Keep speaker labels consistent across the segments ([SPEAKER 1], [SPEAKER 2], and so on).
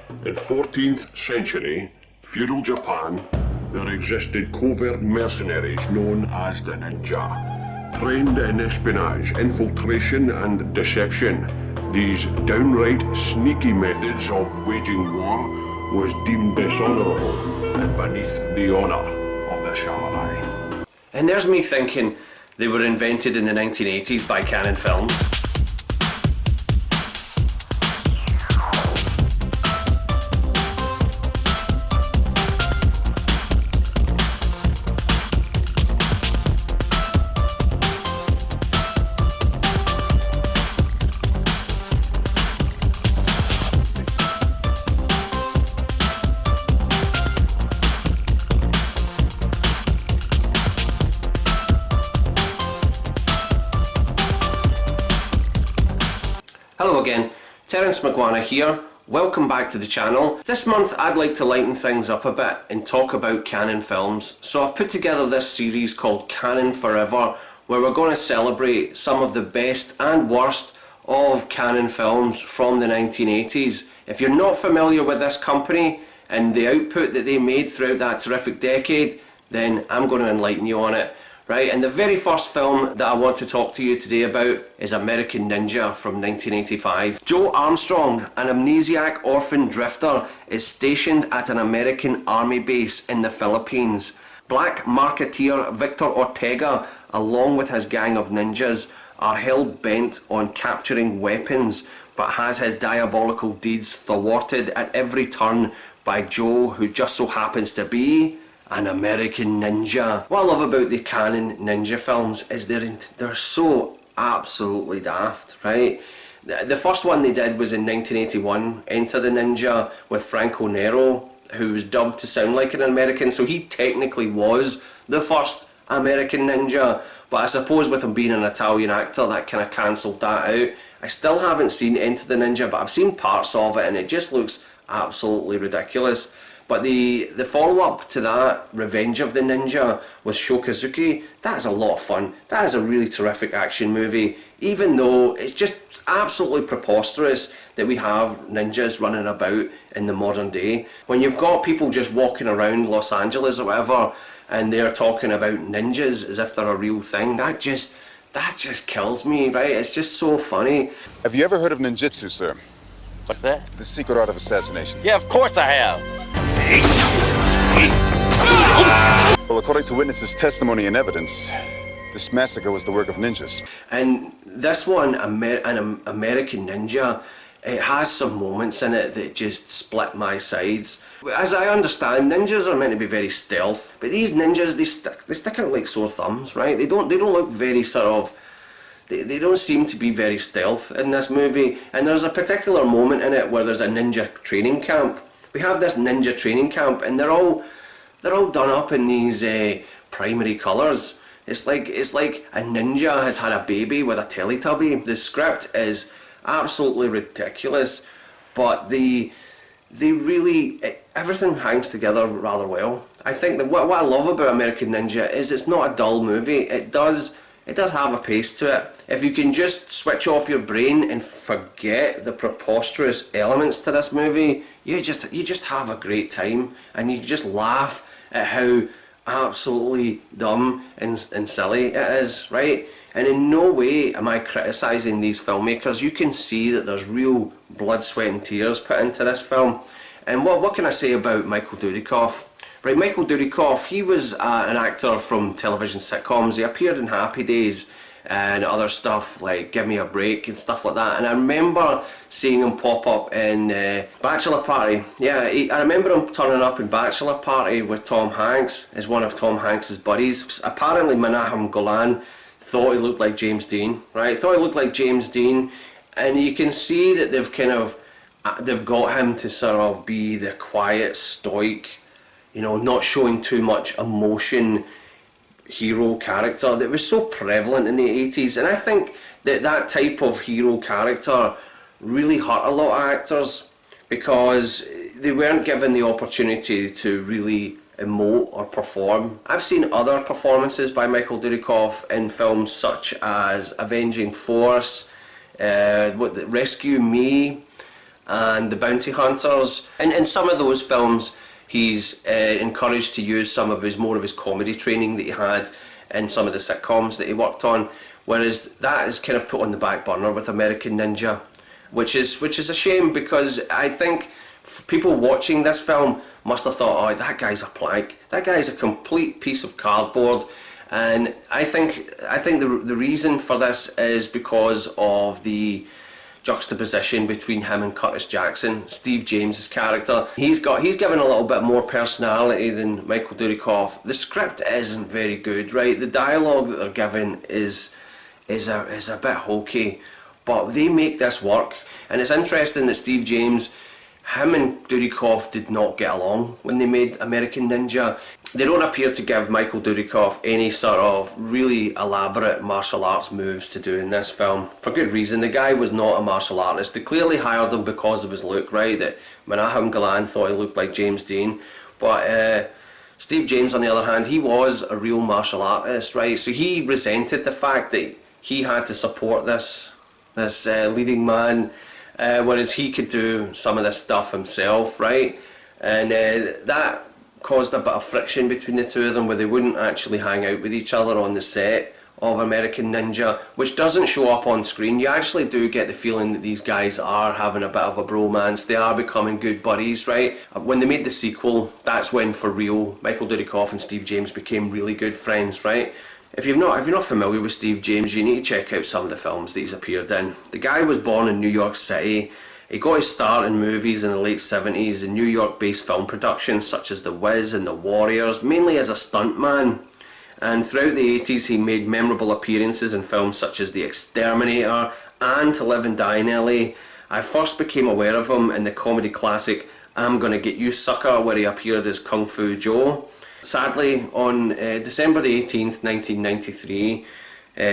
[SPEAKER 1] In 14th century, feudal Japan, there existed covert mercenaries known as the ninja. Trained in espionage, infiltration and deception, these downright sneaky methods of waging war was deemed dishonourable and beneath the honour of the samurai.
[SPEAKER 2] And there's me thinking they were invented in the 1980s by Cannon Films. Hello again, Terence McGuana here. Welcome back to the channel. This month I'd like to lighten things up a bit and talk about Cannon Films. So I've put together this series called Cannon Forever, where we're going to celebrate some of the best and worst of Cannon Films from the 1980s. If you're not familiar with this company and the output that they made throughout that terrific decade, then I'm going to enlighten you on it. Right, and the very first film that I want to talk to you today about is American Ninja from 1985. Joe Armstrong, an amnesiac orphan drifter, is stationed at an American army base in the Philippines. Black marketeer Victor Ortega, along with his gang of ninjas, are hell-bent on capturing weapons, but has his diabolical deeds thwarted at every turn by Joe, who just so happens to be an American ninja. What I love about the Cannon Ninja films is they're so absolutely daft, right? The first one they did was in 1981, Enter the Ninja, with Franco Nero, who was dubbed to sound like an American, so he technically was the first American ninja, but I suppose with him being an Italian actor, that kind of cancelled that out. I still haven't seen Enter the Ninja, but I've seen parts of it and it just looks absolutely ridiculous. But the follow-up to that, Revenge of the Ninja with Shokazuki, that is a lot of fun. That is a really terrific action movie, even though it's just absolutely preposterous that we have ninjas running about in the modern day. When you've got people just walking around Los Angeles or whatever, and they're talking about ninjas as if they're a real thing, that just kills me, right? It's just so funny.
[SPEAKER 3] Have you ever heard of ninjutsu, sir?
[SPEAKER 4] What's that?
[SPEAKER 3] The secret art of assassination.
[SPEAKER 4] Yeah, of course I have.
[SPEAKER 3] Well, according to witnesses' testimony and evidence, this massacre was the work of ninjas.
[SPEAKER 2] And this one, an American Ninja, it has some moments in it that just split my sides. As I understand, ninjas are meant to be very stealth, but these ninjas, they stick out like sore thumbs, right? They don't look very sort of. They don't seem to be very stealth in this movie, and there's a particular moment in it where there's a ninja training camp. We have this ninja training camp, and they're all done up in these primary colours. It's like a ninja has had a baby with a Teletubby. The script is absolutely ridiculous, but everything hangs together rather well. I think that what I love about American Ninja is it's not a dull movie. It does have a pace to it. If you can just switch off your brain and forget the preposterous elements to this movie, you just have a great time, and you just laugh at how absolutely dumb and silly it is, right? And in no way am I criticising these filmmakers. You can see that there's real blood, sweat and tears put into this film. And what can I say about Michael Dudikoff? Right, Michael Dudikoff, he was an actor from television sitcoms. He appeared in Happy Days and other stuff like Give Me a Break and stuff like that. And I remember seeing him pop up in Bachelor Party. Yeah, I remember him turning up in Bachelor Party with Tom Hanks as one of Tom Hanks' buddies. Apparently Menahem Golan thought he looked like James Dean, right? Thought he looked like James Dean, and you can see that they've got him to sort of be the quiet, stoic, you know, not showing too much emotion hero character that was so prevalent in the 80s. And I think that type of hero character really hurt a lot of actors because they weren't given the opportunity to really emote or perform. I've seen other performances by Michael Dudikoff in films such as Avenging Force, Rescue Me, and The Bounty Hunters. And in some of those films, he's encouraged to use some of his comedy training that he had in some of the sitcoms that he worked on, whereas that is kind of put on the back burner with American Ninja, which is a shame, because I think people watching this film must have thought, oh, that guy's a plank, that guy's a complete piece of cardboard. And I think the reason for this is because of the juxtaposition between him and Curtis Jackson, Steve James's character. He's given a little bit more personality than Michael Dudikoff. The script isn't very good, right? The dialogue that they're given is a bit hokey, but they make this work. And it's interesting that Steve James, him and Dudikoff did not get along when they made American Ninja. They don't appear to give Michael Dudikoff any sort of really elaborate martial arts moves to do in this film. For good reason, the guy was not a martial artist. They clearly hired him because of his look, right? That Menahem Golan thought he looked like James Dean. But Steve James, on the other hand, he was a real martial artist, right? So he resented the fact that he had to support this leading man, whereas he could do some of this stuff himself, right? And that caused a bit of friction between the two of them, where they wouldn't actually hang out with each other on the set of American Ninja, which doesn't show up on screen. You actually do get the feeling that these guys are having a bit of a bromance. They are becoming good buddies, right? When they made the sequel, that's when, for real, Michael Dudikoff and Steve James became really good friends, right? If you're not familiar with Steve James, you need to check out some of the films that he's appeared in. The guy was born in New York City. He got his start in movies in the late 70s in New York-based film productions such as The Wiz and The Warriors, mainly as a stuntman. And throughout the 80s, he made memorable appearances in films such as The Exterminator and To Live and Die in LA. I first became aware of him in the comedy classic I'm Gonna Get You Sucker, where he appeared as Kung Fu Joe. Sadly, on December the 18th, 1993,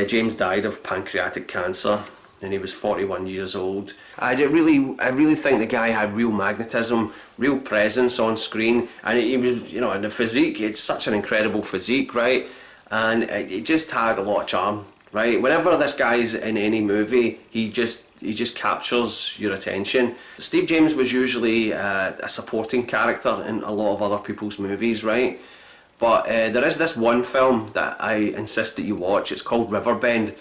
[SPEAKER 2] James died of pancreatic cancer, and he was 41 years old. I really think the guy had real magnetism, real presence on screen, and he was, you know, and the physique, it's such an incredible physique, right? And it just had a lot of charm, right? Whenever this guy's in any movie, he just captures your attention. Steve James was usually a supporting character in a lot of other people's movies, right? But there is this one film that I insist that you watch. It's called Riverbend,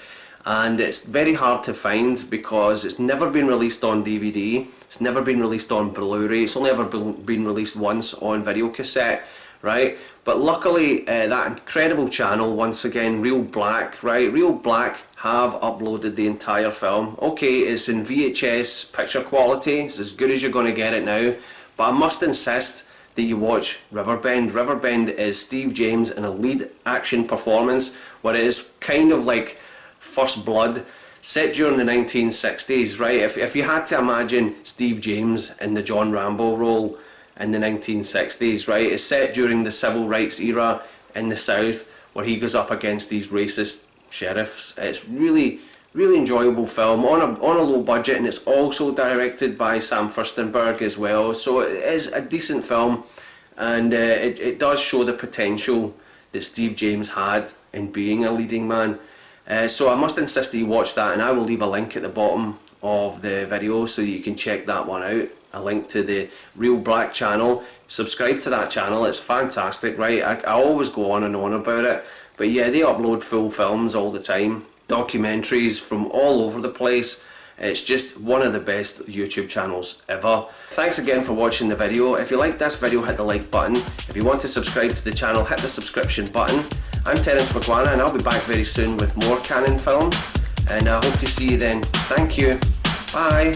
[SPEAKER 2] and it's very hard to find because it's never been released on DVD, it's never been released on Blu-ray, it's only ever been released once on video cassette, right? But luckily that incredible channel, once again, Real Black, right? Real Black have uploaded the entire film. Okay, it's in VHS picture quality, it's as good as you're going to get it now, but I must insist that you watch Riverbend. Riverbend is Steve James in a lead action performance, where it is kind of like First Blood, set during the 1960s, right? If you had to imagine Steve James in the John Rambo role in the 1960s, right? It's set during the civil rights era in the South, where he goes up against these racist sheriffs. It's really enjoyable film on a low budget, and it's also directed by Sam Firstenberg as well, so it is a decent film, and it does show the potential that Steve James had in being a leading man. So I must insist that you watch that, and I will leave a link at the bottom of the video so you can check that one out, a link to the Real Black channel. Subscribe to that channel, it's fantastic, right? I always go on and on about it, but yeah, they upload full films all the time, documentaries from all over the place. It's just one of the best YouTube channels ever. Thanks again for watching the video. If you liked this video, hit the like button. If you want to subscribe to the channel, hit the subscription button. I'm Terence McGuana, and I'll be back very soon with more Canon films, and I hope to see you then. Thank you. Bye.